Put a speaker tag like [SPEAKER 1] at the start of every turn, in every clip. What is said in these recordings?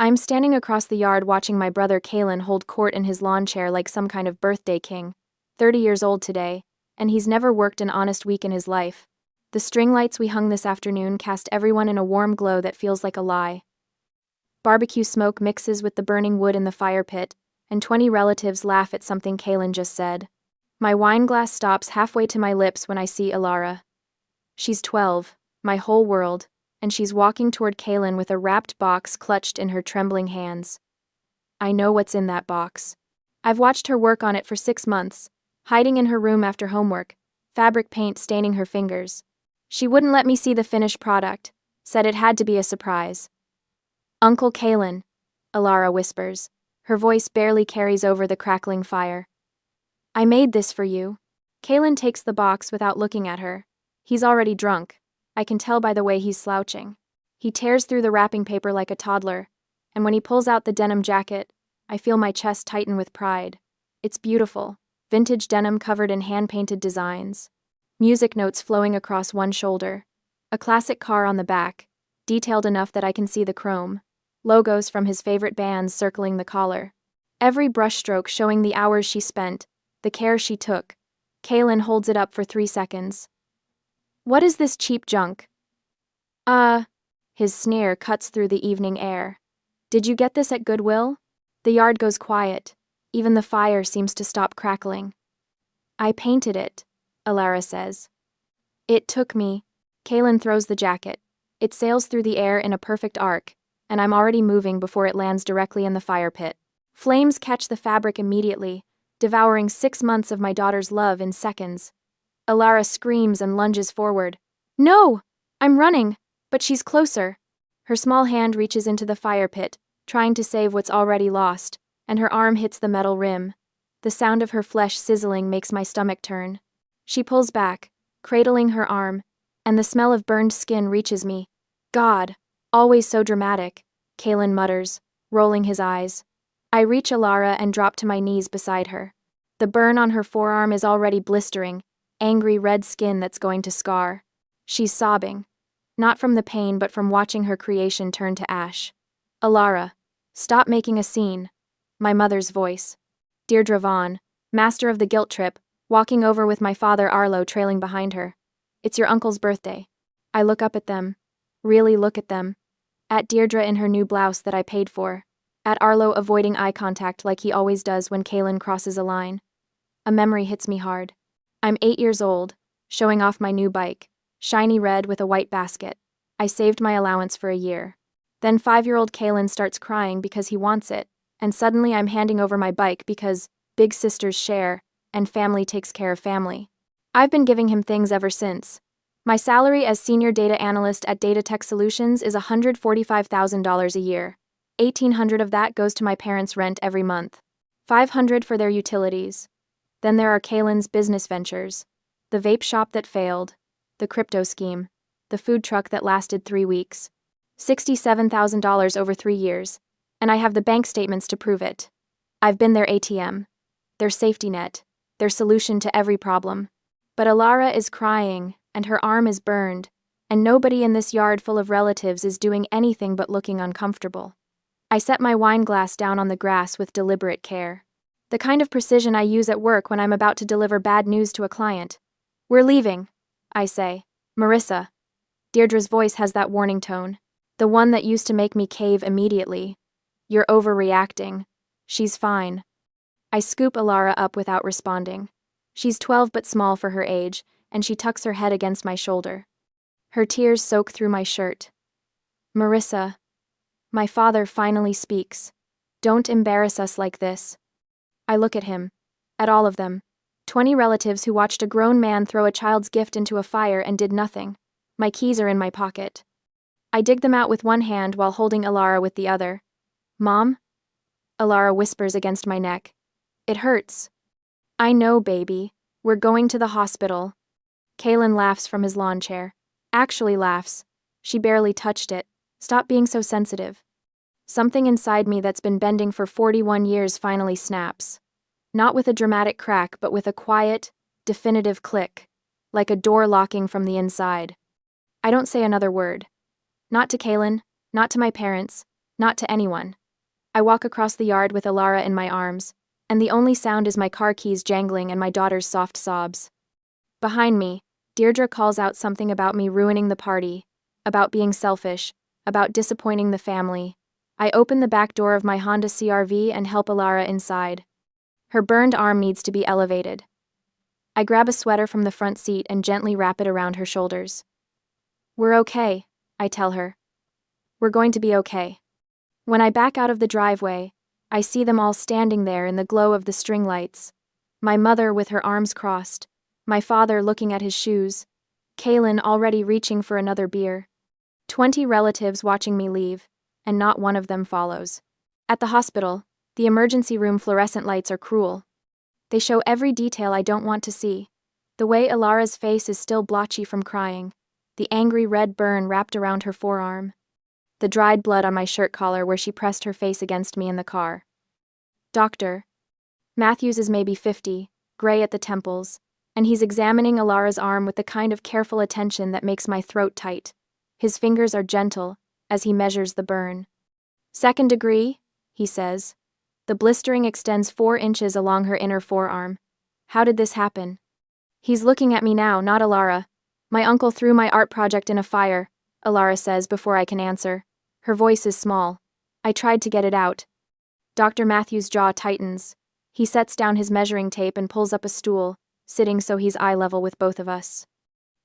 [SPEAKER 1] I'm standing across the yard watching my brother Kalen hold court in his lawn chair like some kind of birthday king. 30 years old today, and he's never worked an honest week in his life. The string lights we hung this afternoon cast everyone in a warm glow that feels like a lie. Barbecue smoke mixes with the burning wood in the fire pit, and 20 relatives laugh at something Kalen just said. My wine glass stops halfway to my lips when I see Ilara. She's 12, my whole world, and she's walking toward Kalen with a wrapped box clutched in her trembling hands. I know what's in that box. I've watched her work on it for 6 months, hiding in her room after homework, fabric paint staining her fingers. She wouldn't let me see the finished product, said it had to be a surprise. Uncle Kalen, Ilara whispers. Her voice barely carries over the crackling fire. I made this for you. Kalen takes the box without looking at her. He's already drunk. I can tell by the way he's slouching. He tears through the wrapping paper like a toddler, and when he pulls out the denim jacket, I feel my chest tighten with pride. It's beautiful, vintage denim covered in hand-painted designs. Music notes flowing across one shoulder. A classic car on the back, detailed enough that I can see the chrome. Logos from his favorite bands circling the collar. Every brushstroke showing the hours she spent, the care she took. Kalen holds it up for 3 seconds. What is this cheap junk? His sneer cuts through the evening air. Did you get this at Goodwill? The yard goes quiet. Even the fire seems to stop crackling. I painted it, Ilara says. It took me. Kalen throws the jacket. It sails through the air in a perfect arc, and I'm already moving before it lands directly in the fire pit. Flames catch the fabric immediately, devouring 6 months of my daughter's love in seconds. Ilara screams and lunges forward. No! I'm running, but she's closer. Her small hand reaches into the fire pit, trying to save what's already lost, and her arm hits the metal rim. The sound of her flesh sizzling makes my stomach turn. She pulls back, cradling her arm, and the smell of burned skin reaches me. God, always so dramatic, Kalen mutters, rolling his eyes. I reach Ilara and drop to my knees beside her. The burn on her forearm is already blistering, angry red skin that's going to scar. She's sobbing. Not from the pain but from watching her creation turn to ash. Ilara, stop making a scene. My mother's voice. Deirdre Vaughn, master of the guilt trip, walking over with my father Arlo trailing behind her. It's your uncle's birthday. I look up at them. Really look at them. At Deirdre in her new blouse that I paid for. At Arlo avoiding eye contact like he always does when Kalen crosses a line. A memory hits me hard. I'm 8 years old, showing off my new bike, shiny red with a white basket. I saved my allowance for a year. Then 5-year-old Kalen starts crying because he wants it, and suddenly I'm handing over my bike because big sisters share, and family takes care of family. I've been giving him things ever since. My salary as senior data analyst at Data Tech Solutions is $145,000 a year. $1,800 of that goes to my parents' rent every month. $500 for their utilities. Then there are Kalen's business ventures. The vape shop that failed. The crypto scheme. The food truck that lasted 3 weeks. $67,000 over 3 years. And I have the bank statements to prove it. I've been their ATM. Their safety net. Their solution to every problem. But Ilara is crying, and her arm is burned, and nobody in this yard full of relatives is doing anything but looking uncomfortable. I set my wine glass down on the grass with deliberate care. The kind of precision I use at work when I'm about to deliver bad news to a client. We're leaving, I say. Marissa. Deirdre's voice has that warning tone. The one that used to make me cave immediately. You're overreacting. She's fine. I scoop Ilara up without responding. She's 12 but small for her age, and she tucks her head against my shoulder. Her tears soak through my shirt. Marissa. My father finally speaks. Don't embarrass us like this. I look at him. At all of them. 20 relatives who watched a grown man throw a child's gift into a fire and did nothing. My keys are in my pocket. I dig them out with one hand while holding Ilara with the other. Mom? Ilara whispers against my neck. It hurts. I know, baby. We're going to the hospital. Kalen laughs from his lawn chair. Actually laughs. She barely touched it. Stop being so sensitive. Something inside me that's been bending for 41 years finally snaps. Not with a dramatic crack, but with a quiet, definitive click. Like a door locking from the inside. I don't say another word. Not to Kalen, not to my parents, Not to anyone. I walk across the yard with Alara in my arms, and the only sound is my car keys jangling and my daughter's soft sobs. Behind me, Deirdre calls out something about me ruining the party, about being selfish, about disappointing the family. I open the back door of my Honda CR-V and help Alara inside. Her burned arm needs to be elevated. I grab a sweater from the front seat and gently wrap it around her shoulders. "We're okay," I tell her. "We're going to be okay." When I back out of the driveway, I see them all standing there in the glow of the string lights. My mother with her arms crossed, my father looking at his shoes, Kaylin already reaching for another beer. 20 relatives watching me leave, and not one of them follows. At the hospital, the emergency room fluorescent lights are cruel. They show every detail I don't want to see. The way Alara's face is still blotchy from crying, the angry red burn wrapped around her forearm, the dried blood on my shirt collar where she pressed her face against me in the car. Dr. Matthews is maybe 50, gray at the temples, and he's examining Alara's arm with the kind of careful attention that makes my throat tight. His fingers are gentle as he measures the burn. "Second degree," he says. The blistering extends 4 inches along her inner forearm. How did this happen? He's looking at me now, not Alara. "My uncle threw my art project in a fire," Alara says before I can answer. Her voice is small. I tried to get it out. Dr. Matthews' jaw tightens. He sets down his measuring tape and pulls up a stool, sitting so he's eye level with both of us.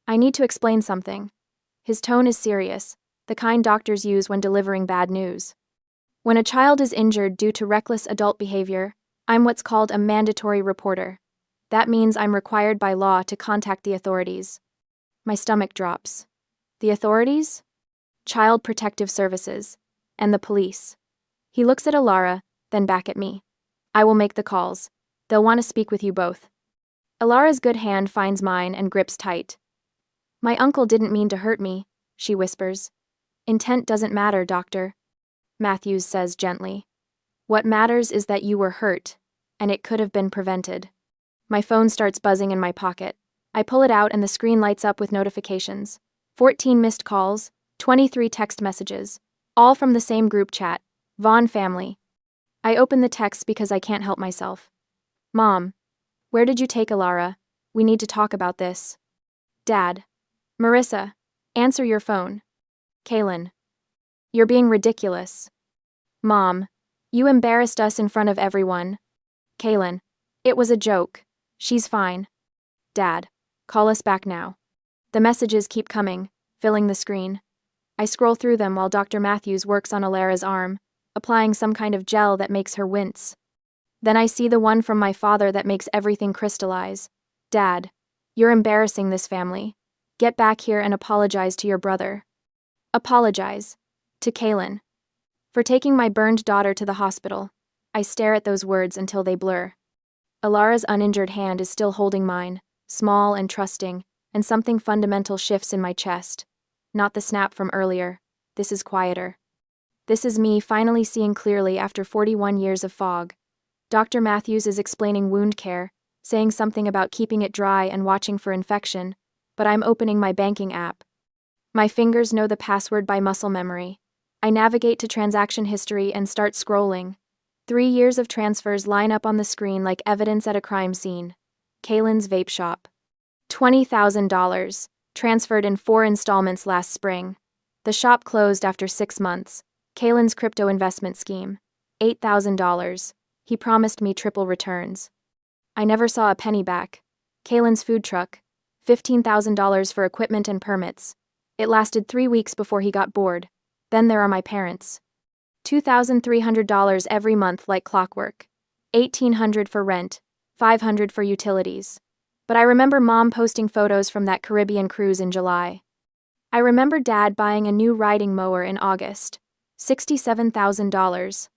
[SPEAKER 1] I need to explain something. His tone is serious, the kind doctors use when delivering bad news. When a child is injured due to reckless adult behavior, I'm what's called a mandatory reporter. That means I'm required by law to contact the authorities. My stomach drops. The authorities? Child Protective Services. And the police. He looks at Alara, then back at me. "I will make the calls. They'll want to speak with you both." Alara's good hand finds mine and grips tight. "My uncle didn't mean to hurt me," she whispers. "Intent doesn't matter, doctor," Matthews says gently. "What matters is that you were hurt, and it could have been prevented." My phone starts buzzing in my pocket. I pull it out and the screen lights up with notifications. 14 missed calls, 23 text messages, all from the same group chat, Vaughn family. I open the text because I can't help myself. "Mom, where did you take Alara? We need to talk about this." "Dad. Marissa, answer your phone." "Kaylin. You're being ridiculous." "Mom, you embarrassed us in front of everyone." "Kaylin. It was a joke. She's fine." "Dad, call us back now." The messages keep coming, filling the screen. I scroll through them while Dr. Matthews works on Alara's arm, applying some kind of gel that makes her wince. Then I see the one from my father that makes everything crystallize. "Dad, you're embarrassing this family. Get back here and apologize to your brother." Apologize. To Kaylin. For taking my burned daughter to the hospital. I stare at those words until they blur. Alara's uninjured hand is still holding mine, small and trusting, and something fundamental shifts in my chest. Not the snap from earlier. This is quieter. This is me finally seeing clearly after 41 years of fog. Dr. Matthews is explaining wound care, saying something about keeping it dry and watching for infection, but I'm opening my banking app. My fingers know the password by muscle memory. I navigate to transaction history and start scrolling. 3 years of transfers line up on the screen like evidence at a crime scene. Kaylin's vape shop. $20,000, transferred in 4 installments last spring. The shop closed after 6 months. Kaylin's crypto investment scheme. $8,000. He promised me triple returns. I never saw a penny back. Kaylin's food truck. $15,000 for equipment and permits. It lasted 3 weeks before he got bored. Then there are my parents. $2,300 every month like clockwork. $1,800 for rent. $500 for utilities. But I remember Mom posting photos from that Caribbean cruise in July. I remember Dad buying a new riding mower in August. $67,000.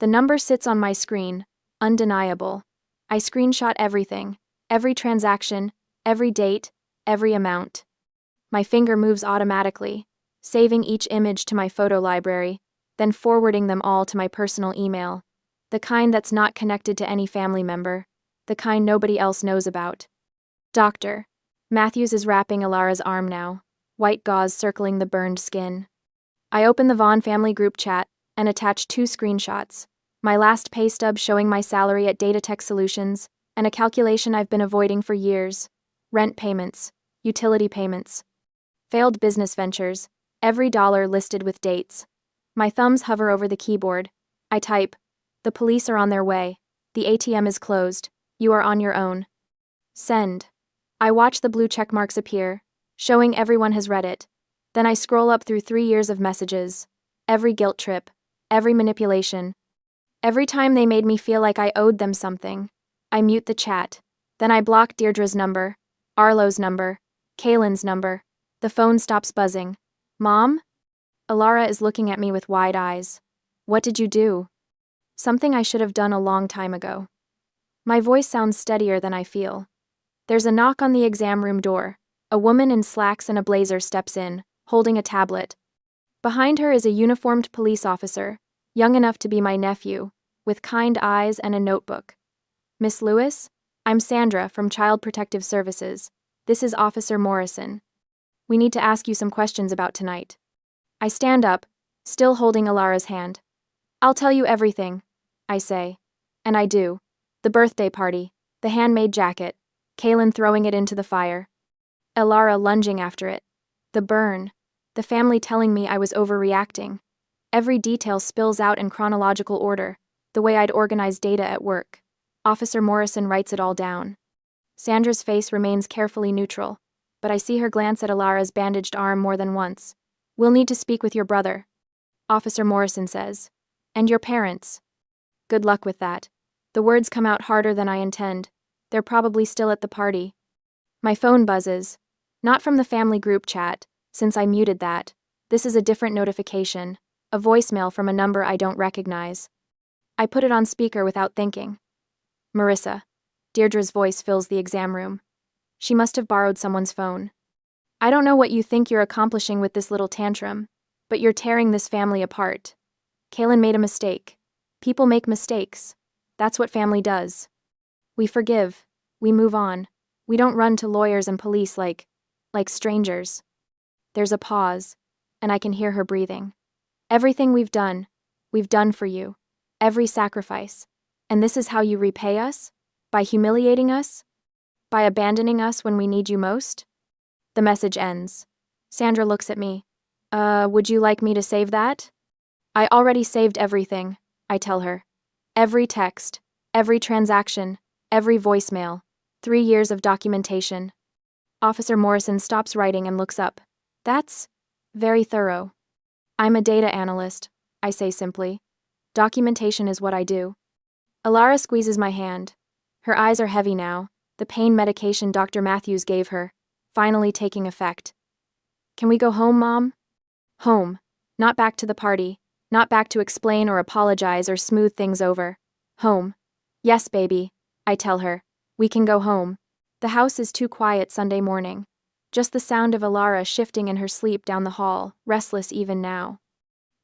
[SPEAKER 1] The number sits on my screen, undeniable. I screenshot everything, every transaction, every date, every amount. My finger moves automatically, saving each image to my photo library, then forwarding them all to my personal email. The kind that's not connected to any family member. The kind nobody else knows about. Doctor. Matthews is wrapping Alara's arm now, white gauze circling the burned skin. I open the Vaughn family group chat, and attached 2 screenshots. My last pay stub showing my salary at Data Tech Solutions, and a calculation I've been avoiding for years. Rent payments, utility payments, failed business ventures, every dollar listed with dates. My thumbs hover over the keyboard. I type, "The police are on their way. The ATM is closed. You are on your own." Send. I watch the blue check marks appear, showing everyone has read it. Then I scroll up through 3 years of messages. Every guilt trip, every manipulation. Every time they made me feel like I owed them something. I mute the chat. Then I block Deirdre's number, Arlo's number, Kaylin's number. The phone stops buzzing. "Mom?" Alara is looking at me with wide eyes. "What did you do?" Something I should have done a long time ago. My voice sounds steadier than I feel. There's a knock on the exam room door. A woman in slacks and a blazer steps in, holding a tablet. Behind her is a uniformed police officer, young enough to be my nephew, with kind eyes and a notebook. "Miss Lewis? I'm Sandra from Child Protective Services. This is Officer Morrison. We need to ask you some questions about tonight." I stand up, still holding Alara's hand. "I'll tell you everything," I say. And I do. The birthday party, the handmade jacket, Kaylin throwing it into the fire, Alara lunging after it, the burn, the family telling me I was overreacting. Every detail spills out in chronological order, the way I'd organize data at work. Officer Morrison writes it all down. Sandra's face remains carefully neutral, but I see her glance at Alara's bandaged arm more than once. "We'll need to speak with your brother," Officer Morrison says. "And your parents." Good luck with that. The words come out harder than I intend. They're probably still at the party. My phone buzzes. Not from the family group chat, since I muted that. This is a different notification, a voicemail from a number I don't recognize. I put it on speaker without thinking. "Marissa." Deirdre's voice fills the exam room. She must have borrowed someone's phone. "I don't know what you think you're accomplishing with this little tantrum, but you're tearing this family apart. Kaylin made a mistake. People make mistakes. That's what family does. We forgive. We move on. We don't run to lawyers and police like strangers." There's a pause, and I can hear her breathing. "Everything we've done for you. Every sacrifice. And this is how you repay us? By humiliating us? By abandoning us when we need you most?" The message ends. Sandra looks at me. Would you like me to save that?" "I already saved everything," I tell her. "Every text, every transaction, every voicemail, 3 years of documentation." Officer Morrison stops writing and looks up. "That's very thorough." "I'm a data analyst," I say simply. "Documentation is what I do." Alara squeezes my hand. Her eyes are heavy now, the pain medication Dr. Matthews gave her, finally taking effect. "Can we go home, Mom?" Home. Not back to the party. Not back to explain or apologize or smooth things over. Home. "Yes, baby," I tell her. "We can go home." The house is too quiet Sunday morning. Just the sound of Alara shifting in her sleep down the hall, restless even now.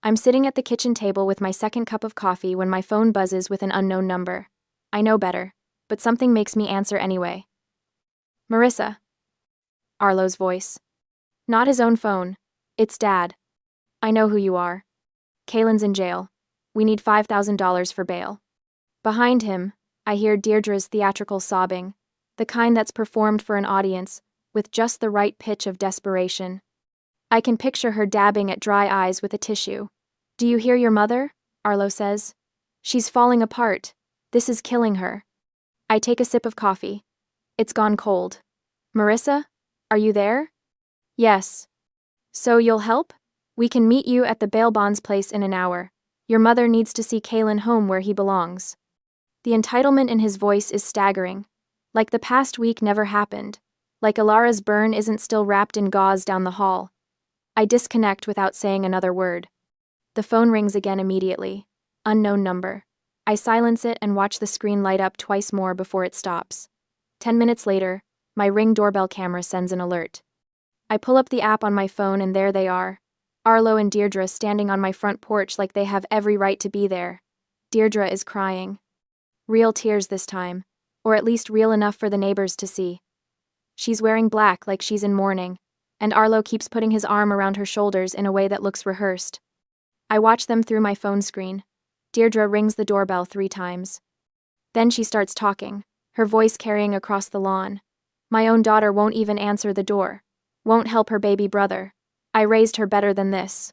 [SPEAKER 1] I'm sitting at the kitchen table with my second cup of coffee when my phone buzzes with an unknown number. I know better, but something makes me answer anyway. "Marissa." Arlo's voice. Not his own phone. It's Dad. "I know who you are. Kaylin's in jail. We need $5,000 for bail." Behind him, I hear Deirdre's theatrical sobbing, the kind that's performed for an audience, with just the right pitch of desperation. I can picture her dabbing at dry eyes with a tissue. "Do you hear your mother?" Arlo says. "She's falling apart. This is killing her." I take a sip of coffee. It's gone cold. "Marissa? Are you there?" "Yes." "So you'll help? We can meet you at the bail bonds place in an hour. Your mother needs to see Kaylin home where he belongs." The entitlement in his voice is staggering. Like the past week never happened. Like Alara's burn isn't still wrapped in gauze down the hall. I disconnect without saying another word. The phone rings again immediately. Unknown number. I silence it and watch the screen light up twice more before it stops. 10 minutes later, my Ring doorbell camera sends an alert. I pull up the app on my phone and there they are. Arlo and Deirdre standing on my front porch like they have every right to be there. Deirdre is crying. Real tears this time, or at least real enough for the neighbors to see. She's wearing black like she's in mourning, and Arlo keeps putting his arm around her shoulders in a way that looks rehearsed. I watch them through my phone screen. Deirdre rings the doorbell 3 times. Then she starts talking, her voice carrying across the lawn. My own daughter won't even answer the door. Won't help her baby brother. I raised her better than this.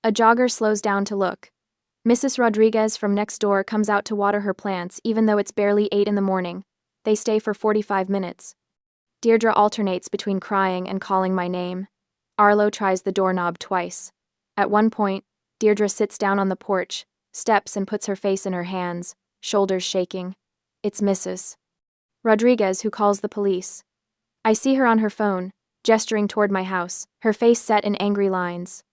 [SPEAKER 1] A jogger slows down to look. Mrs. Rodriguez from next door comes out to water her plants even though it's barely 8 in the morning. They stay for 45 minutes. Deirdre alternates between crying and calling my name. Arlo tries the doorknob twice. At one point, Deirdre sits down on the porch, steps and puts her face in her hands, shoulders shaking. It's Mrs. Rodriguez who calls the police. I see her on her phone, gesturing toward my house, her face set in angry lines.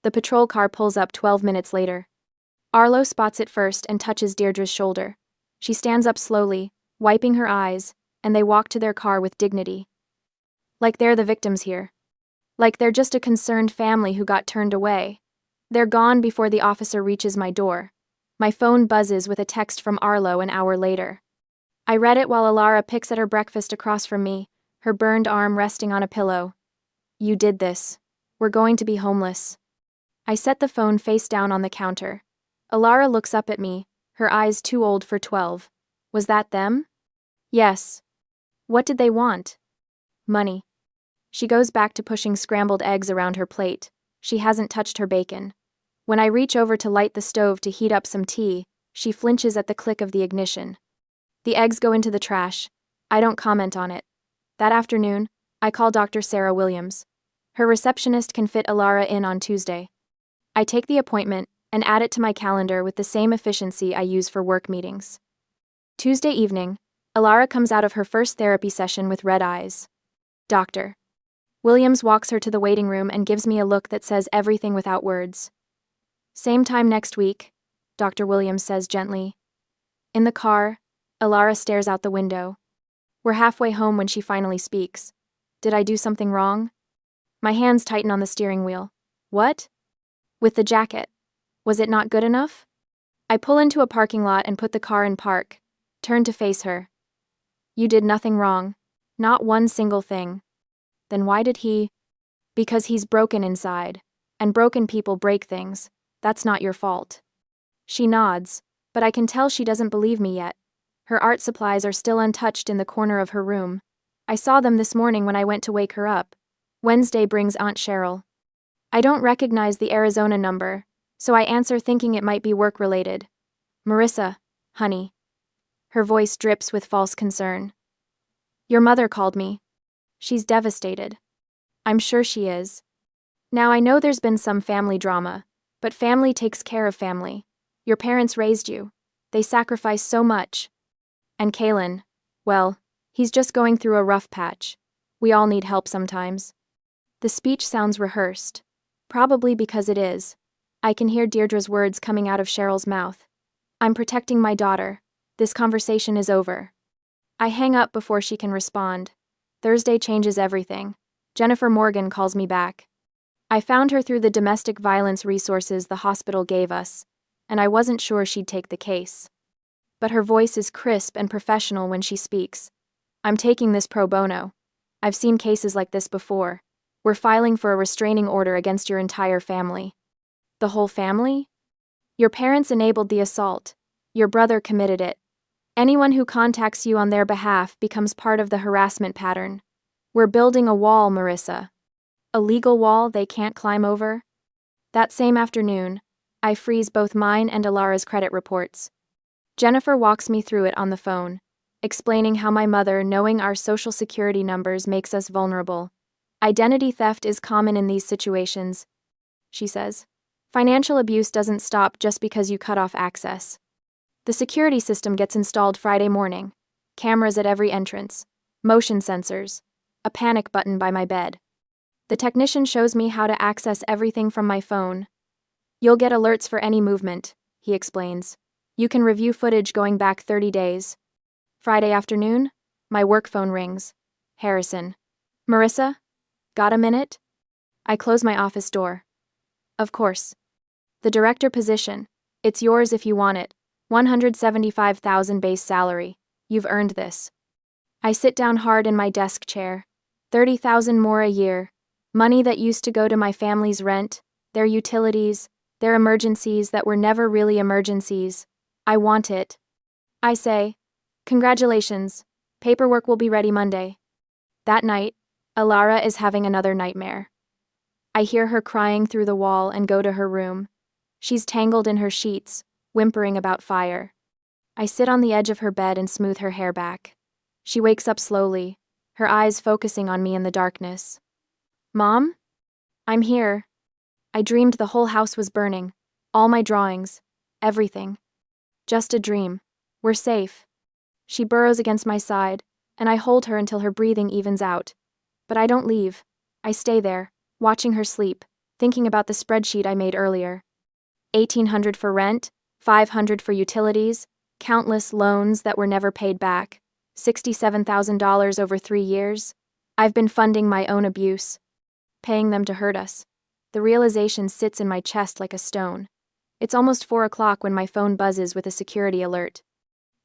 [SPEAKER 1] The patrol car pulls up 12 minutes later. Arlo spots it first and touches Deirdre's shoulder. She stands up slowly, wiping her eyes, and they walk to their car with dignity. Like they're the victims here. Like they're just a concerned family who got turned away. They're gone before the officer reaches my door. My phone buzzes with a text from Arlo an hour later. I read it while Alara picks at her breakfast across from me, her burned arm resting on a pillow. You did this. We're going to be homeless. I set the phone face down on the counter. Alara looks up at me, her eyes too old for 12. Was that them? Yes. What did they want? Money. She goes back to pushing scrambled eggs around her plate. She hasn't touched her bacon. When I reach over to light the stove to heat up some tea, she flinches at the click of the ignition. The eggs go into the trash. I don't comment on it. That afternoon, I call Dr. Sarah Williams. Her receptionist can fit Alara in on Tuesday. I take the appointment and add it to my calendar with the same efficiency I use for work meetings. Tuesday evening, Alara comes out of her first therapy session with red eyes. Doctor. Williams walks her to the waiting room and gives me a look that says everything without words. Same time next week, Dr. Williams says gently. In the car, Alara stares out the window. We're halfway home when she finally speaks. Did I do something wrong? My hands tighten on the steering wheel. What? With the jacket. Was it not good enough? I pull into a parking lot and put the car in park, turn to face her. You did nothing wrong. Not one single thing. Then why did he? Because he's broken inside. And broken people break things. That's not your fault. She nods, but I can tell she doesn't believe me yet. Her art supplies are still untouched in the corner of her room. I saw them this morning when I went to wake her up. Wednesday brings Aunt Cheryl. I don't recognize the Arizona number, so I answer thinking it might be work-related. Marissa, honey. Her voice drips with false concern. Your mother called me. She's devastated. I'm sure she is. Now I know there's been some family drama, but family takes care of family. Your parents raised you. They sacrificed so much. And Kaylin, well, he's just going through a rough patch. We all need help sometimes. The speech sounds rehearsed. Probably because it is. I can hear Deirdre's words coming out of Cheryl's mouth. I'm protecting my daughter. This conversation is over. I hang up before she can respond. Thursday changes everything. Jennifer Morgan calls me back. I found her through the domestic violence resources the hospital gave us, and I wasn't sure she'd take the case. But her voice is crisp and professional when she speaks. I'm taking this pro bono. I've seen cases like this before. We're filing for a restraining order against your entire family. The whole family? Your parents enabled the assault. Your brother committed it. Anyone who contacts you on their behalf becomes part of the harassment pattern. We're building a wall, Marissa. A legal wall they can't climb over? That same afternoon, I freeze both mine and Alara's credit reports. Jennifer walks me through it on the phone, explaining how my mother knowing our social security numbers makes us vulnerable. Identity theft is common in these situations, she says. Financial abuse doesn't stop just because you cut off access. The security system gets installed Friday morning. Cameras at every entrance. Motion sensors. A panic button by my bed. The technician shows me how to access everything from my phone. You'll get alerts for any movement, he explains. You can review footage going back 30 days. Friday afternoon, my work phone rings. Harrison. Marissa? Got a minute? I close my office door. Of course. The director position. It's yours if you want it. $175,000 base salary. You've earned this. I sit down hard in my desk chair. $30,000 more a year. Money that used to go to my family's rent, their utilities, They're emergencies that were never really emergencies. I want it. I say, congratulations. Paperwork will be ready Monday. That night, Alara is having another nightmare. I hear her crying through the wall and go to her room. She's tangled in her sheets, whimpering about fire. I sit on the edge of her bed and smooth her hair back. She wakes up slowly, her eyes focusing on me in the darkness. Mom? I'm here. I dreamed the whole house was burning. All my drawings. Everything. Just a dream. We're safe. She burrows against my side, and I hold her until her breathing evens out. But I don't leave. I stay there, watching her sleep, thinking about the spreadsheet I made earlier. $1,800 for rent, $500 for utilities, countless loans that were never paid back, $67,000 over 3 years. I've been funding my own abuse, paying them to hurt us. The realization sits in my chest like a stone. It's almost 4 o'clock when my phone buzzes with a security alert.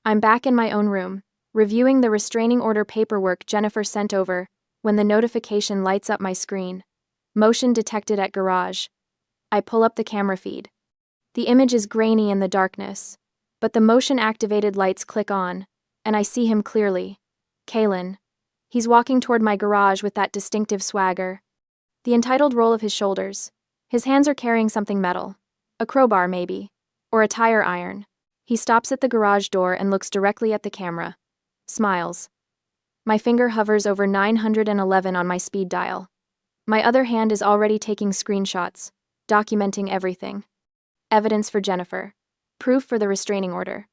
[SPEAKER 1] I'm back in my own room, reviewing the restraining order paperwork Jennifer sent over, when the notification lights up my screen. Motion detected at garage. I pull up the camera feed. The image is grainy in the darkness, but the motion-activated lights click on, and I see him clearly. Kalen. He's walking toward my garage with that distinctive swagger. The entitled roll of his shoulders. His hands are carrying something metal. A crowbar, maybe. Or a tire iron. He stops at the garage door and looks directly at the camera. Smiles. My finger hovers over 911 on my speed dial. My other hand is already taking screenshots, documenting everything. Evidence for Jennifer. Proof for the restraining order.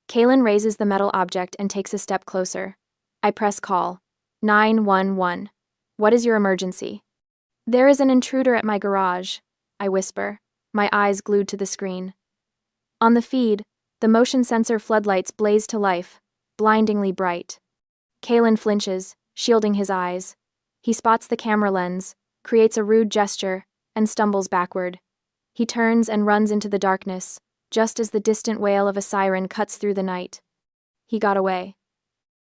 [SPEAKER 1] Kalen raises the metal object and takes a step closer. I press call. 911. What is your emergency? There is an intruder at my garage, I whisper, my eyes glued to the screen. On the feed, the motion sensor floodlights blaze to life, blindingly bright. Kalen flinches, shielding his eyes. He spots the camera lens, creates a rude gesture, and stumbles backward. He turns and runs into the darkness, just as the distant wail of a siren cuts through the night. He got away.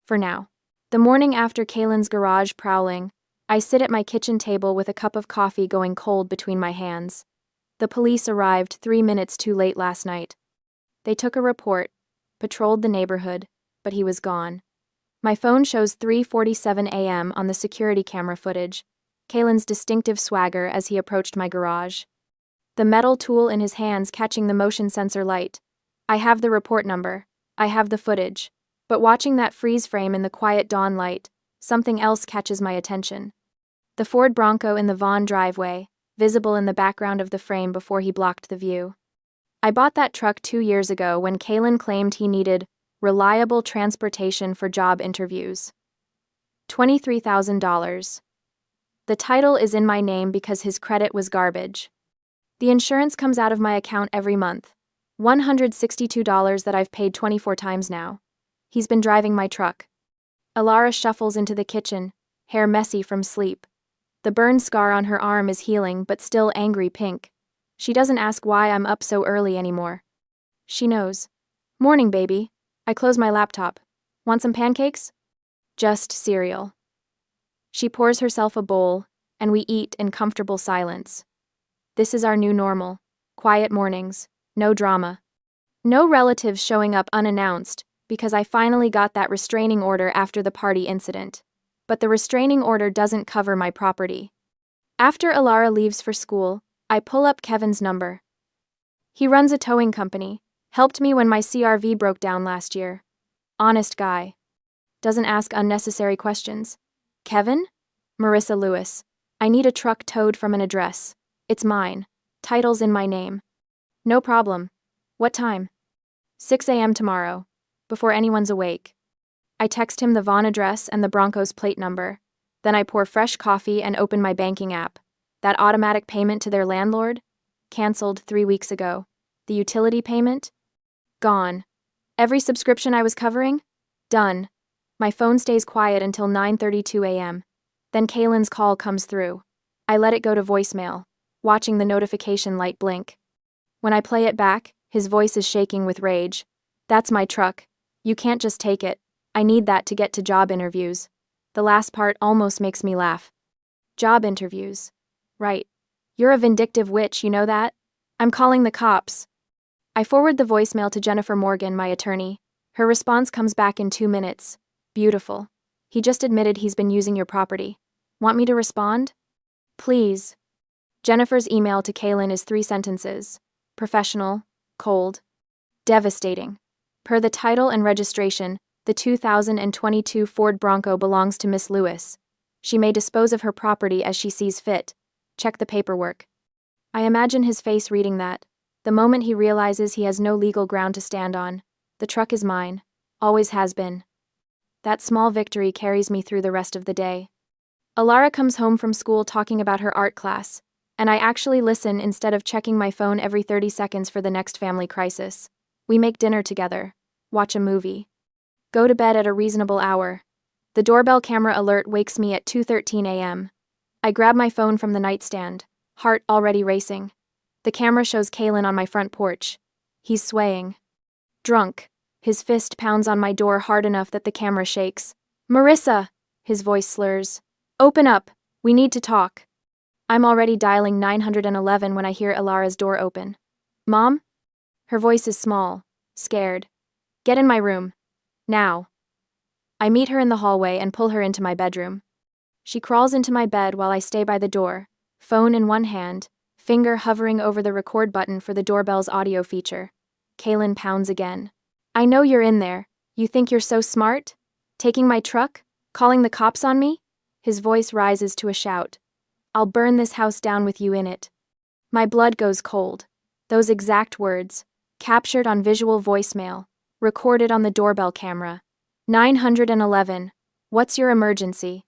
[SPEAKER 1] For now. The morning after Kalen's garage prowling, I sit at my kitchen table with a cup of coffee going cold between my hands. The police arrived 3 minutes too late last night. They took a report, patrolled the neighborhood, but he was gone. My phone shows 3:47 a.m. on the security camera footage, Kalen's distinctive swagger as he approached my garage. The metal tool in his hands catching the motion sensor light. I have the report number. I have the footage. But watching that freeze frame in the quiet dawn light, something else catches my attention. The Ford Bronco in the Vaughn driveway, visible in the background of the frame before he blocked the view. I bought that truck 2 years ago when Kalen claimed he needed reliable transportation for job interviews. $23,000. The title is in my name because his credit was garbage. The insurance comes out of my account every month. $162 that I've paid 24 times now. He's been driving my truck. Alara shuffles into the kitchen, hair messy from sleep. The burn scar on her arm is healing but still angry pink. She doesn't ask why I'm up so early anymore. She knows. Morning, baby. I close my laptop. Want some pancakes? Just cereal. She pours herself a bowl, and we eat in comfortable silence. This is our new normal. Quiet mornings. No drama. No relatives showing up unannounced, because I finally got that restraining order after the party incident. But the restraining order doesn't cover my property. After Alara leaves for school, I pull up Kevin's number. He runs a towing company, helped me when my CRV broke down last year. Honest guy. Doesn't ask unnecessary questions. Kevin? Marissa Lewis. I need a truck towed from an address. It's mine. Title's in my name. No problem. What time? 6 a.m. tomorrow. Before anyone's awake. I text him the Vaughn address and the Bronco's plate number. Then I pour fresh coffee and open my banking app. That automatic payment to their landlord? Cancelled 3 weeks ago. The utility payment? Gone. Every subscription I was covering? Done. My phone stays quiet until 9:32 a.m. Then Kalen's call comes through. I let it go to voicemail, watching the notification light blink. When I play it back, his voice is shaking with rage. That's my truck. You can't just take it. I need that to get to job interviews. The last part almost makes me laugh. Job interviews. Right. You're a vindictive witch, you know that? I'm calling the cops. I forward the voicemail to Jennifer Morgan, my attorney. Her response comes back in 2 minutes. Beautiful. He just admitted he's been using your property. Want me to respond? Please. Jennifer's email to Kaylin is 3 sentences. Professional, cold, devastating. Per the title and registration, the 2022 Ford Bronco belongs to Miss Lewis. She may dispose of her property as she sees fit. Check the paperwork. I imagine his face reading that. The moment he realizes he has no legal ground to stand on. The truck is mine. Always has been. That small victory carries me through the rest of the day. Alara comes home from school talking about her art class, and I actually listen instead of checking my phone every 30 seconds for the next family crisis. We make dinner together, watch a movie, go to bed at a reasonable hour. The doorbell camera alert wakes me at 2:13 a.m. I grab my phone from the nightstand, heart already racing. The camera shows Kaylin on my front porch. He's swaying. Drunk. His fist pounds on my door hard enough that the camera shakes. Marissa! His voice slurs. Open up. We need to talk. I'm already dialing 911 when I hear Alara's door open. Mom? Her voice is small, scared. Get in my room. Now. I meet her in the hallway and pull her into my bedroom. She crawls into my bed while I stay by the door, phone in one hand, finger hovering over the record button for the doorbell's audio feature. Kaylin pounds again. I know you're in there. You think you're so smart? Taking my truck? Calling the cops on me? His voice rises to a shout. I'll burn this house down with you in it. My blood goes cold. Those exact words, captured on visual voicemail, recorded on the doorbell camera. 911. What's your emergency?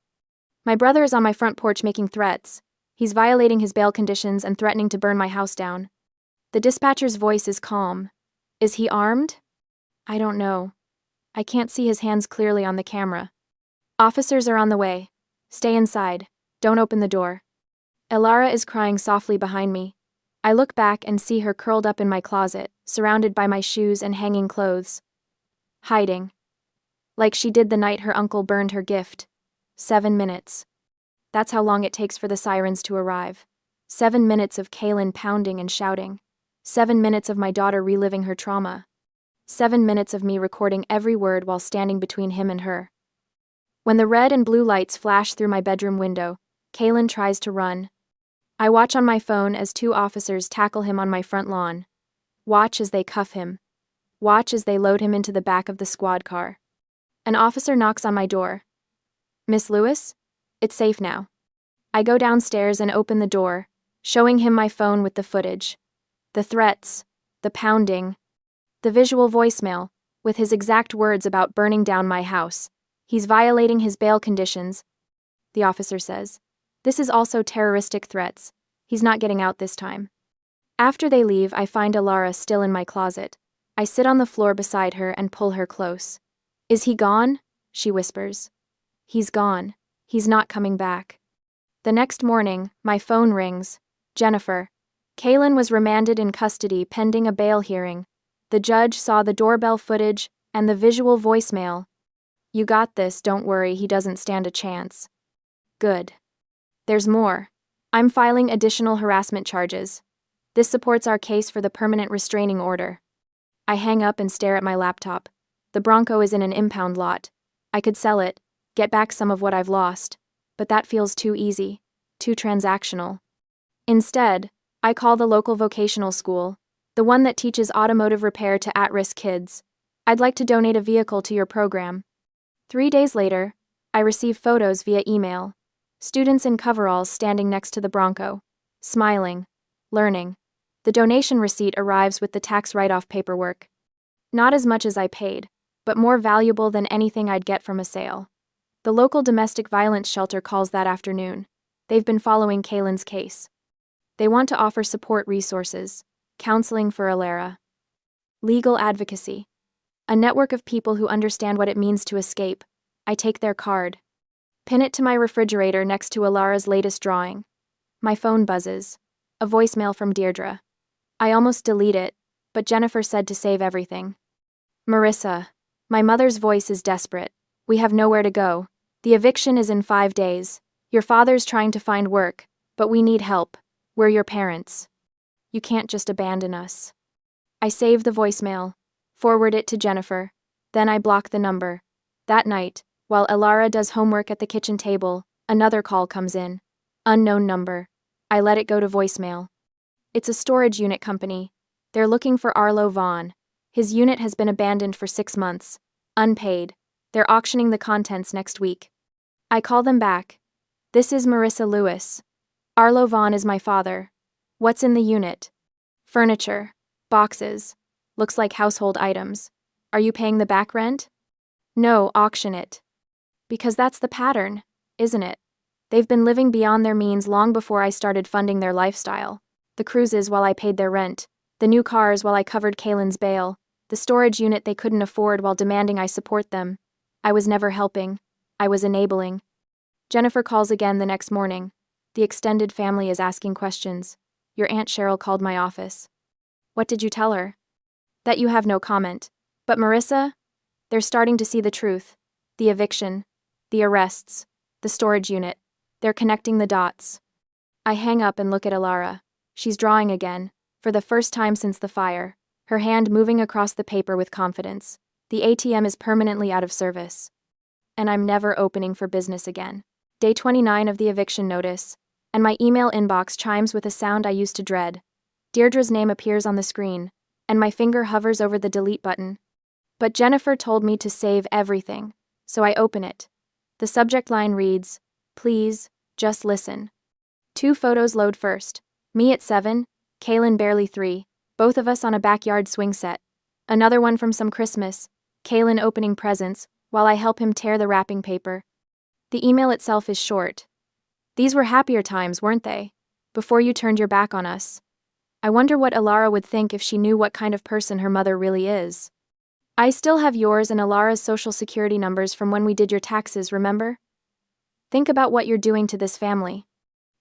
[SPEAKER 1] My brother is on my front porch making threats. He's violating his bail conditions and threatening to burn my house down. The dispatcher's voice is calm. Is he armed? I don't know. I can't see his hands clearly on the camera. Officers are on the way. Stay inside. Don't open the door. Alara is crying softly behind me. I look back and see her curled up in my closet, surrounded by my shoes and hanging clothes. Hiding. Like she did the night her uncle burned her gift. 7 minutes. That's how long it takes for the sirens to arrive. 7 minutes of Kaylin pounding and shouting. 7 minutes of my daughter reliving her trauma. 7 minutes of me recording every word while standing between him and her. When the red and blue lights flash through my bedroom window, Kaylin tries to run. I watch on my phone as 2 officers tackle him on my front lawn. Watch as they cuff him. Watch as they load him into the back of the squad car. An officer knocks on my door. Miss Lewis? It's safe now. I go downstairs and open the door, showing him my phone with the footage. The threats, the pounding, the visual voicemail, with his exact words about burning down my house. He's violating his bail conditions. The officer says. This is also terroristic threats. He's not getting out this time. After they leave, I find Alara still in my closet. I sit on the floor beside her and pull her close. Is he gone? She whispers. He's gone. He's not coming back. The next morning, my phone rings. Jennifer. Kaylin was remanded in custody pending a bail hearing. The judge saw the doorbell footage and the visual voicemail. You got this, don't worry, he doesn't stand a chance. Good. There's more. I'm filing additional harassment charges. This supports our case for the permanent restraining order. I hang up and stare at my laptop. The Bronco is in an impound lot. I could sell it, get back some of what I've lost, but that feels too easy, too transactional. Instead, I call the local vocational school, the one that teaches automotive repair to at-risk kids. I'd like to donate a vehicle to your program. 3 days later, I receive photos via email. Students in coveralls standing next to the Bronco, smiling, learning. The donation receipt arrives with the tax write-off paperwork. Not as much as I paid, but more valuable than anything I'd get from a sale. The local domestic violence shelter calls that afternoon. They've been following Kaylin's case. They want to offer support resources, counseling for Alara, legal advocacy, a network of people who understand what it means to escape. I take their card, pin it to my refrigerator next to Alara's latest drawing. My phone buzzes, a voicemail from Deirdre. I almost delete it, but Jennifer said to save everything. Marissa, my mother's voice is desperate. We have nowhere to go. The eviction is in 5 days. Your father's trying to find work, but we need help. We're your parents. You can't just abandon us. I save the voicemail, forward it to Jennifer, then I block the number. That night, while Elara does homework at the kitchen table, another call comes in. Unknown number. I let it go to voicemail. It's a storage unit company. They're looking for Arlo Vaughn. His unit has been abandoned for 6 months. Unpaid. They're auctioning the contents next week. I call them back. This is Marissa Lewis. Arlo Vaughn is my father. What's in the unit? Furniture. Boxes. Looks like household items. Are you paying the back rent? No, auction it. Because that's the pattern, isn't it? They've been living beyond their means long before I started funding their lifestyle. The cruises while I paid their rent. The new cars while I covered Kaylin's bail. The storage unit they couldn't afford while demanding I support them. I was never helping. I was enabling. Jennifer calls again the next morning. The extended family is asking questions. Your Aunt Cheryl called my office. What did you tell her? That you have no comment. But Marissa? They're starting to see the truth. The eviction. The arrests. The storage unit. They're connecting the dots. I hang up and look at Elara. She's drawing again, for the first time since the fire, her hand moving across the paper with confidence. The ATM is permanently out of service. And I'm never opening for business again. Day 29 of the eviction notice, and my email inbox chimes with a sound I used to dread. Deirdre's name appears on the screen, and my finger hovers over the delete button. But Jennifer told me to save everything, so I open it. The subject line reads, "Please, just listen." 2 photos load first. Me at 7, Kaylin barely 3, both of us on a backyard swing set. Another one from some Christmas, Kaylin opening presents, while I help him tear the wrapping paper. The email itself is short. These were happier times, weren't they? Before you turned your back on us. I wonder what Elara would think if she knew what kind of person her mother really is. I still have yours and Elara's social security numbers from when we did your taxes, remember? Think about what you're doing to this family.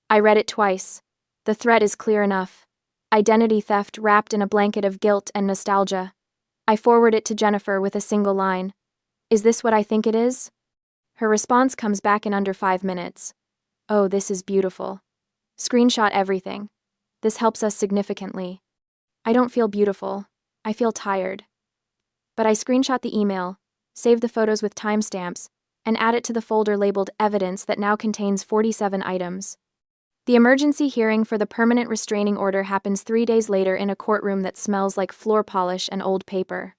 [SPEAKER 1] I read it twice. The threat is clear enough. Identity theft wrapped in a blanket of guilt and nostalgia. I forward it to Jennifer with a single line. Is this what I think it is? Her response comes back in under 5 minutes. Oh, this is beautiful. Screenshot everything. This helps us significantly. I don't feel beautiful. I feel tired. But I screenshot the email, save the photos with timestamps, and add it to the folder labeled Evidence that now contains 47 items. The emergency hearing for the permanent restraining order happens 3 days later in a courtroom that smells like floor polish and old paper.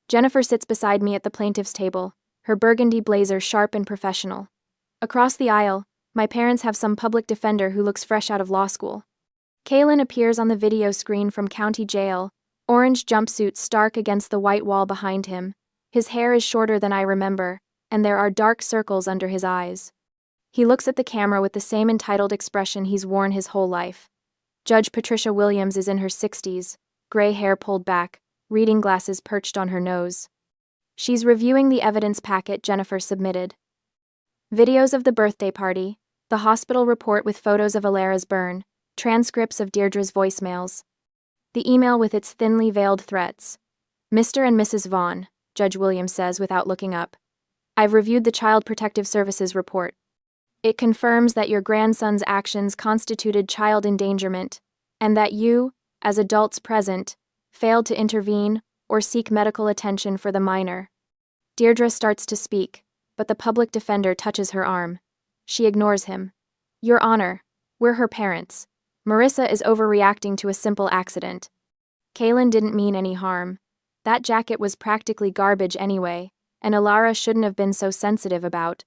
[SPEAKER 1] Jennifer sits beside me at the plaintiff's table, her burgundy blazer sharp and professional. Across the aisle, my parents have some public defender who looks fresh out of law school. Kaylin appears on the video screen from county jail, orange jumpsuit stark against the white wall behind him. His hair is shorter than I remember, and there are dark circles under his eyes. He looks at the camera with the same entitled expression he's worn his whole life. Judge Patricia Williams is in her 60s, gray hair pulled back, reading glasses perched on her nose. She's reviewing the evidence packet Jennifer submitted. Videos of the birthday party, the hospital report with photos of Elara's burn, transcripts of Deirdre's voicemails. The email with its thinly veiled threats. Mr. and Mrs. Vaughn, Judge Williams says without looking up. I've reviewed the Child Protective Services report. It confirms that your grandson's actions constituted child endangerment, and that you, as adults present, failed to intervene or seek medical attention for the minor. Deirdre starts to speak, but the public defender touches her arm. She ignores him. Your Honor, we're her parents. Marissa is overreacting to a simple accident. Kaylin didn't mean any harm. That jacket was practically garbage anyway, and Elara shouldn't have been so sensitive about.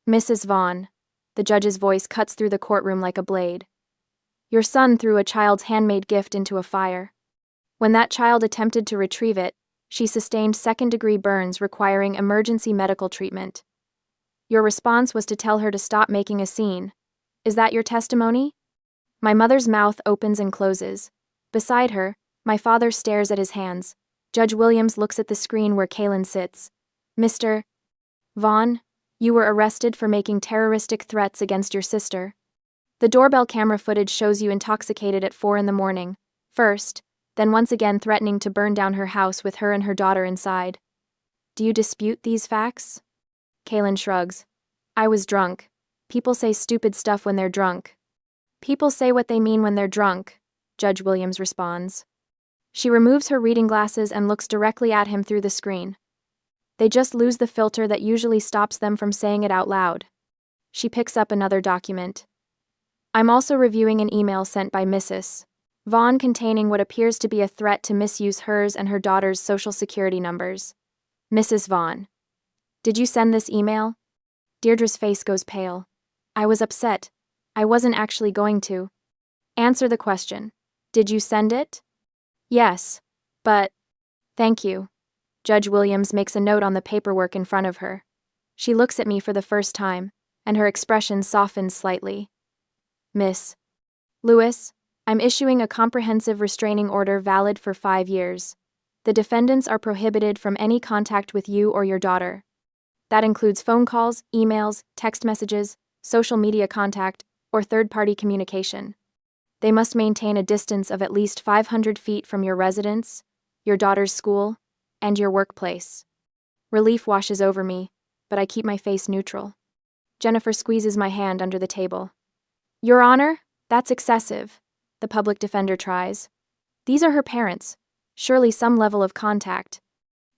[SPEAKER 1] Mrs. Vaughn. The judge's voice cuts through the courtroom like a blade. Your son threw a child's handmade gift into a fire. When that child attempted to retrieve it, she sustained second-degree burns requiring emergency medical treatment. Your response was to tell her to stop making a scene. Is that your testimony? My mother's mouth opens and closes. Beside her, my father stares at his hands. Judge Williams looks at the screen where Kaylin sits. Mr. Vaughn, you were arrested for making terroristic threats against your sister. The doorbell camera footage shows you intoxicated at 4 a.m, first, then once again threatening to burn down her house with her and her daughter inside. Do you dispute these facts? Kaylin shrugs. I was drunk. People say stupid stuff when they're drunk. People say what they mean when they're drunk. Judge Williams responds. She removes her reading glasses and looks directly at him through the screen. They just lose the filter that usually stops them from saying it out loud. She picks up another document. I'm also reviewing an email sent by Mrs. Vaughn containing what appears to be a threat to misuse hers and her daughter's social security numbers. Mrs. Vaughn. Did you send this email? Deirdre's face goes pale. I was upset. I wasn't actually going to. Answer the question. Did you send it? Yes. But. Thank you. Judge Williams makes a note on the paperwork in front of her. She looks at me for the first time, and her expression softens slightly. Miss Lewis, I'm issuing a comprehensive restraining order valid for 5 years. The defendants are prohibited from any contact with you or your daughter. That includes phone calls, emails, text messages, social media contact, or third-party communication. They must maintain a distance of at least 500 feet from your residence, your daughter's school, and your workplace. Relief washes over me, but I keep my face neutral. Jennifer squeezes my hand under the table. Your Honor, that's excessive, the public defender tries. These are her parents. Surely some level of contact.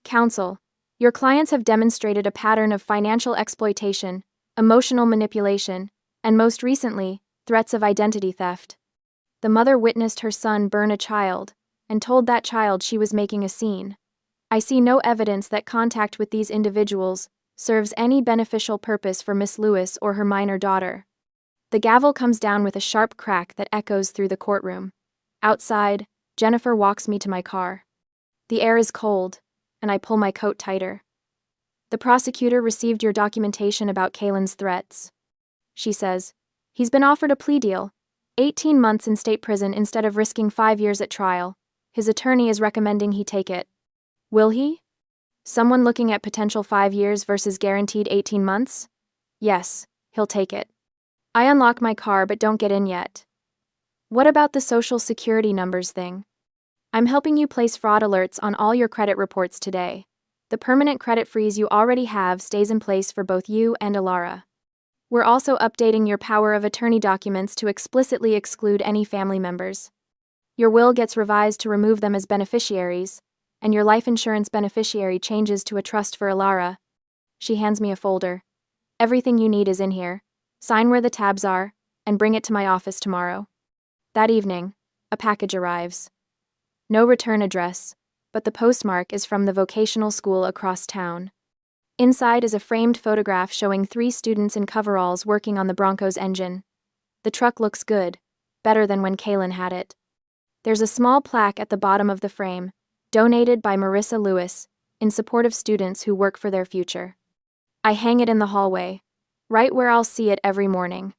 [SPEAKER 1] Counsel, your clients have demonstrated a pattern of financial exploitation, emotional manipulation, and most recently, threats of identity theft. The mother witnessed her son burn a child, and told that child she was making a scene. I see no evidence that contact with these individuals serves any beneficial purpose for Miss Lewis or her minor daughter. The gavel comes down with a sharp crack that echoes through the courtroom. Outside, Jennifer walks me to my car. The air is cold, and I pull my coat tighter. The prosecutor received your documentation about Kaylin's threats. She says, he's been offered a plea deal, 18 months in state prison instead of risking 5 years at trial. His attorney is recommending he take it. Will he? Someone looking at potential 5 years versus guaranteed 18 months? Yes, he'll take it. I unlock my car but don't get in yet. What about the social security numbers thing? I'm helping you place fraud alerts on all your credit reports today. The permanent credit freeze you already have stays in place for both you and Alara. We're also updating your power of attorney documents to explicitly exclude any family members. Your will gets revised to remove them as beneficiaries, and your life insurance beneficiary changes to a trust for Alara. She hands me a folder. Everything you need is in here. Sign where the tabs are, and bring it to my office tomorrow. That evening, a package arrives. No return address, but the postmark is from the vocational school across town. Inside is a framed photograph showing 3 students in coveralls working on the Bronco's engine. The truck looks good, better than when Kaylin had it. There's a small plaque at the bottom of the frame, donated by Marissa Lewis, in support of students who work for their future. I hang it in the hallway, right where I'll see it every morning.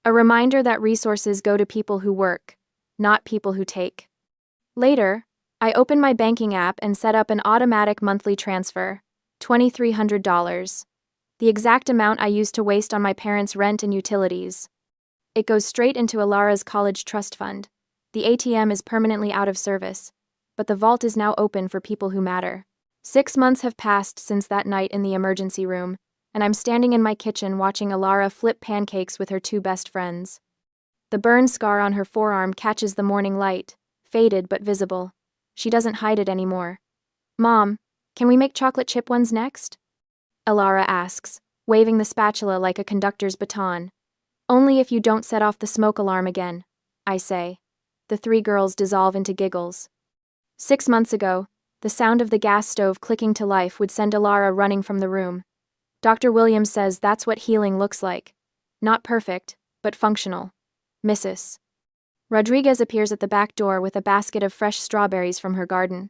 [SPEAKER 1] A reminder that resources go to people who work, not people who take. Later, I open my banking app and set up an automatic monthly transfer, $2,300, the exact amount I used to waste on my parents' rent and utilities. It goes straight into Alara's college trust fund. The ATM is permanently out of service, but the vault is now open for people who matter. 6 months have passed since that night in the emergency room, and I'm standing in my kitchen watching Alara flip pancakes with her 2 best friends. The burn scar on her forearm catches the morning light, faded but visible. She doesn't hide it anymore. Mom, can we make chocolate chip ones next? Alara asks, waving the spatula like a conductor's baton. Only if you don't set off the smoke alarm again, I say. The 3 girls dissolve into giggles. 6 months ago, the sound of the gas stove clicking to life would send Alara running from the room. Dr. Williams says that's what healing looks like. Not perfect, but functional. Mrs. Rodriguez appears at the back door with a basket of fresh strawberries from her garden.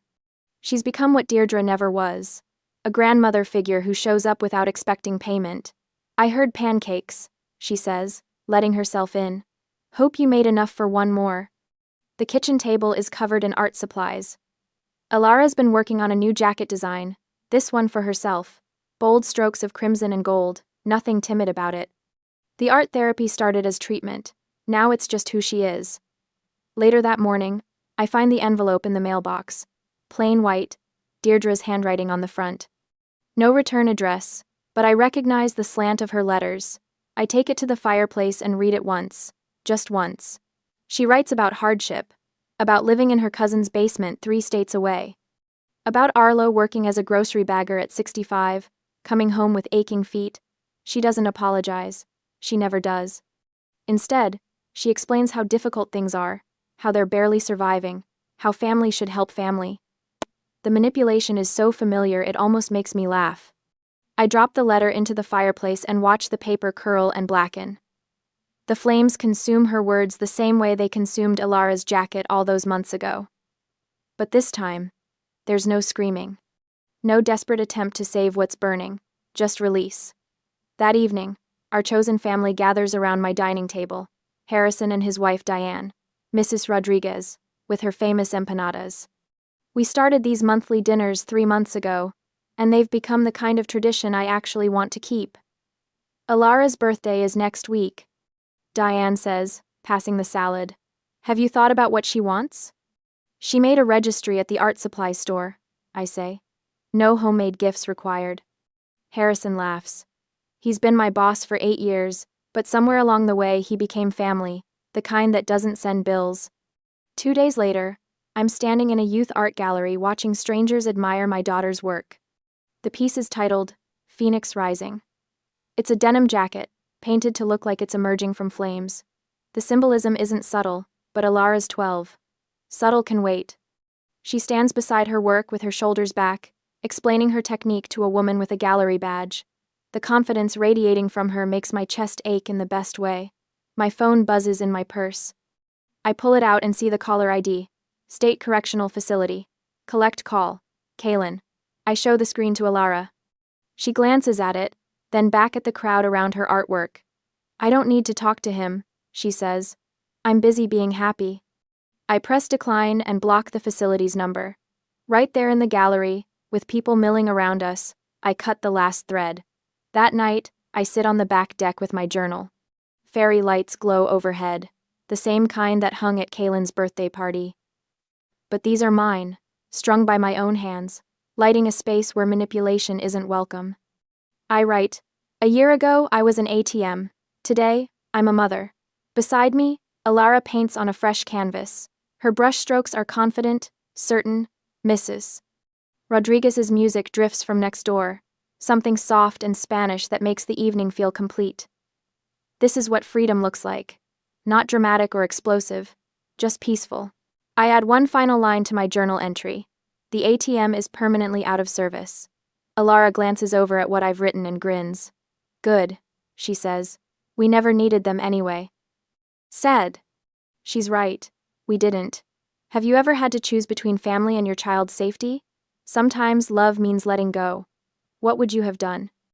[SPEAKER 1] She's become what Deirdre never was, a grandmother figure who shows up without expecting payment. I heard pancakes, she says, letting herself in. Hope you made enough for one more. The kitchen table is covered in art supplies. Alara's been working on a new jacket design, this one for herself. Bold strokes of crimson and gold, nothing timid about it. The art therapy started as treatment, now it's just who she is. Later that morning, I find the envelope in the mailbox. Plain white, Deirdre's handwriting on the front. No return address, but I recognize the slant of her letters. I take it to the fireplace and read it once, just once. She writes about hardship, About living in her cousin's basement 3 states away. About Arlo working as a grocery bagger at 65, coming home with aching feet. She doesn't apologize. She never does. Instead, she explains how difficult things are, how they're barely surviving, how family should help family. The manipulation is so familiar it almost makes me laugh. I drop the letter into the fireplace and watch the paper curl and blacken. The flames consume her words the same way they consumed Alara's jacket all those months ago. But this time, there's no screaming. No desperate attempt to save what's burning, just release. That evening, our chosen family gathers around my dining table, Harrison and his wife Diane, Mrs. Rodriguez, with her famous empanadas. We started these monthly dinners 3 months ago, and they've become the kind of tradition I actually want to keep. Alara's birthday is next week, Diane says, passing the salad. Have you thought about what she wants? She made a registry at the art supply store, I say. No homemade gifts required. Harrison laughs. He's been my boss for 8 years, but somewhere along the way he became family, the kind that doesn't send bills. 2 days later, I'm standing in a youth art gallery watching strangers admire my daughter's work. The piece is titled, Phoenix Rising. It's a denim jacket, painted to look like it's emerging from flames. The symbolism isn't subtle, but Alara's 12. Subtle can wait. She stands beside her work with her shoulders back, explaining her technique to a woman with a gallery badge. The confidence radiating from her makes my chest ache in the best way. My phone buzzes in my purse. I pull it out and see the caller ID. State Correctional Facility. Collect call. Kaylin. I show the screen to Alara. She glances at it, then back at the crowd around her artwork. I don't need to talk to him, she says. I'm busy being happy. I press decline and block the facility's number. Right there in the gallery, with people milling around us, I cut the last thread. That night, I sit on the back deck with my journal. Fairy lights glow overhead, the same kind that hung at Kaylin's birthday party. But these are mine, strung by my own hands, lighting a space where manipulation isn't welcome. I write, a year ago I was an ATM. Today, I'm a mother. Beside me, Alara paints on a fresh canvas. Her brushstrokes are confident, certain, Mrs. Rodriguez's music drifts from next door, something soft and Spanish that makes the evening feel complete. This is what freedom looks like. Not dramatic or explosive, just peaceful. I add one final line to my journal entry. The ATM is permanently out of service. Alara glances over at what I've written and grins. Good, she says. We never needed them anyway. Said. She's right. We didn't. Have you ever had to choose between family and your child's safety? Sometimes love means letting go. What would you have done?